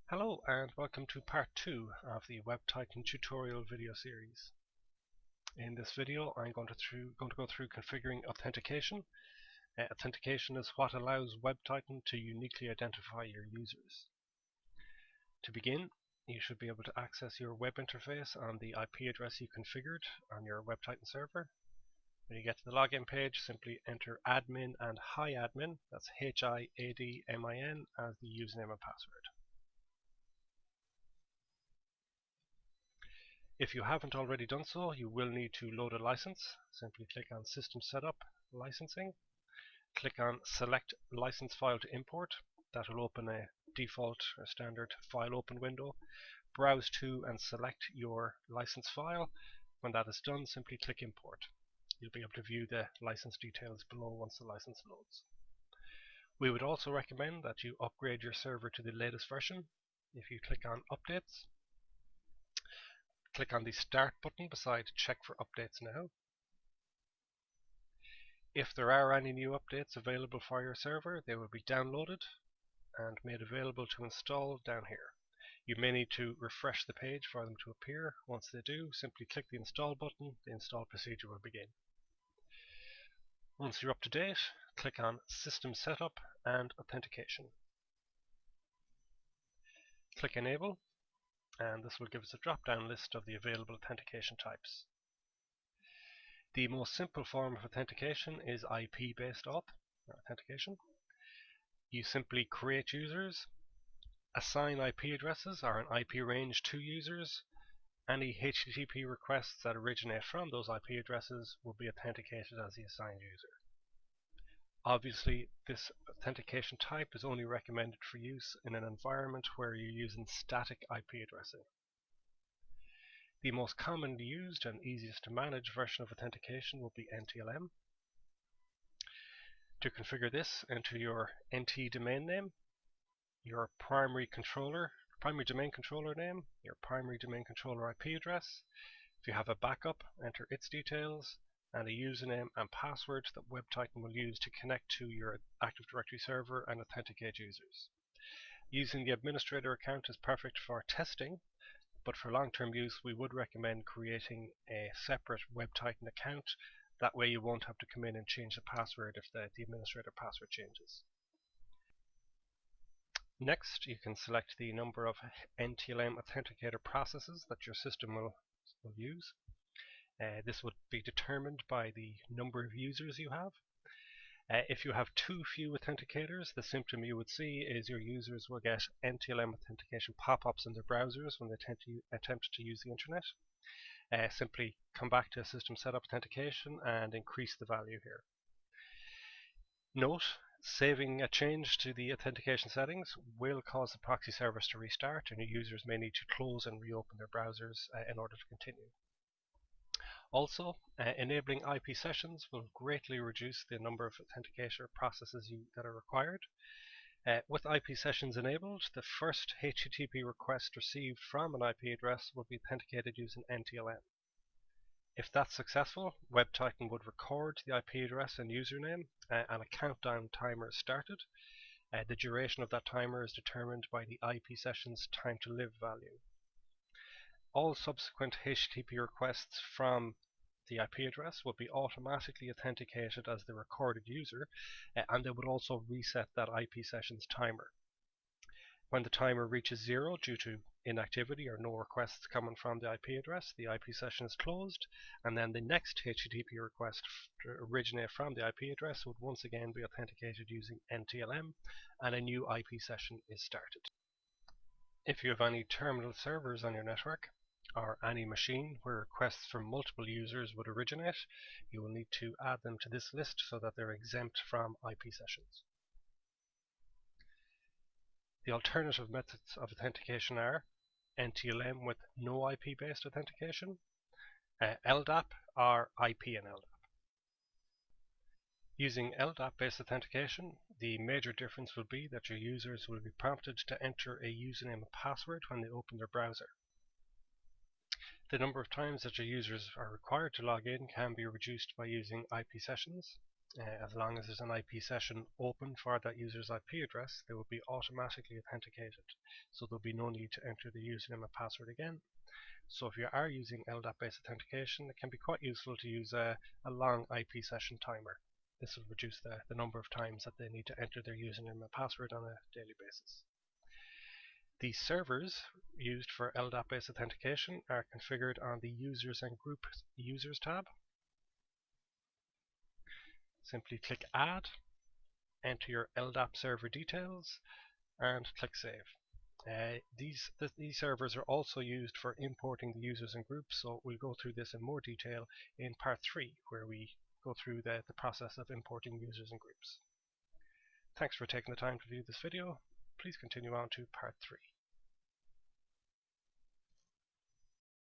Hello and welcome to part 2 of the WebTitan tutorial video series. In this video I'm going to go through configuring authentication. Authentication is what allows WebTitan to uniquely identify your users. To begin, you should be able to access your web interface on the IP address you configured on your WebTitan server. When you get to the login page, simply enter admin and hiadmin, that's HIADMIN, as the username and password. If you haven't already done so, you will need to load a license. Simply click on System Setup, Licensing. Click on Select License File to Import. That will open a default or standard file open window. Browse to and select your license file. When that is done, simply click Import. You'll be able to view the license details below once the license loads. We would also recommend that you upgrade your server to the latest version. If you click on Updates, click on the Start button beside Check for Updates Now. If there are any new updates available for your server, they will be downloaded and made available to install down here. You may need to refresh the page for them to appear. Once they do, simply click the Install button. The install procedure will begin. Once you're up to date, click on System Setup and Authentication. Click Enable, and this will give us a drop-down list of the available authentication types. The most simple form of authentication is IP-based authentication. You simply create users, assign IP addresses or an IP range to users. Any HTTP requests that originate from those IP addresses will be authenticated as the assigned user. Obviously, this authentication type is only recommended for use in an environment where you're using static IP addressing. The most commonly used and easiest to manage version of authentication will be NTLM. To configure this, enter your NT domain name, your primary domain controller name, your primary domain controller IP address. If you have a backup, enter its details, and a username and password that WebTitan will use to connect to your Active Directory server and authenticate users. Using the administrator account is perfect for testing, but for long-term use we would recommend creating a separate WebTitan account. That way you won't have to come in and change the password if the administrator password changes. Next, you can select the number of NTLM authenticator processes that your system will use. This would be determined by the number of users you have. If you have too few authenticators, the symptom you would see is your users will get NTLM authentication pop-ups in their browsers when they attempt to use the internet. Simply come back to System Setup Authentication and increase the value here. Note, saving a change to the authentication settings will cause the proxy service to restart, and your users may need to close and reopen their browsers in order to continue. Also, enabling IP sessions will greatly reduce the number of authenticator processes that are required. With IP sessions enabled, the first HTTP request received from an IP address will be authenticated using NTLM. If that's successful, WebTitan would record the IP address and username, and a countdown timer is started. The duration of that timer is determined by the IP session's time to live value. All subsequent HTTP requests from the IP address will be automatically authenticated as the recorded user, and they would also reset that IP session's timer. When the timer reaches 0 due to inactivity or no requests coming from the IP address, the IP session is closed, and then the next HTTP request to originate from the IP address would once again be authenticated using NTLM, and a new IP session is started. If you have any terminal servers on your network, or any machine where requests from multiple users would originate, you will need to add them to this list so that they're exempt from IP sessions. The alternative methods of authentication are NTLM with no IP-based authentication, LDAP, or IP and LDAP. Using LDAP-based authentication, the major difference will be that your users will be prompted to enter a username and password when they open their browser. The number of times that your users are required to log in can be reduced by using IP sessions. As long as there's an IP session open for that user's IP address, they will be automatically authenticated. So there'll be no need to enter the username and password again. So if you are using LDAP-based authentication, it can be quite useful to use a long IP session timer. This will reduce the number of times that they need to enter their username and password on a daily basis. The servers used for LDAP-based authentication are configured on the Users and Group Users tab. Simply click Add, enter your LDAP server details, and click Save. These servers are also used for importing the users and groups, so we'll go through this in more detail in part 3, where we go through the process of importing users and groups. Thanks for taking the time to view this video. Please continue on to part 3.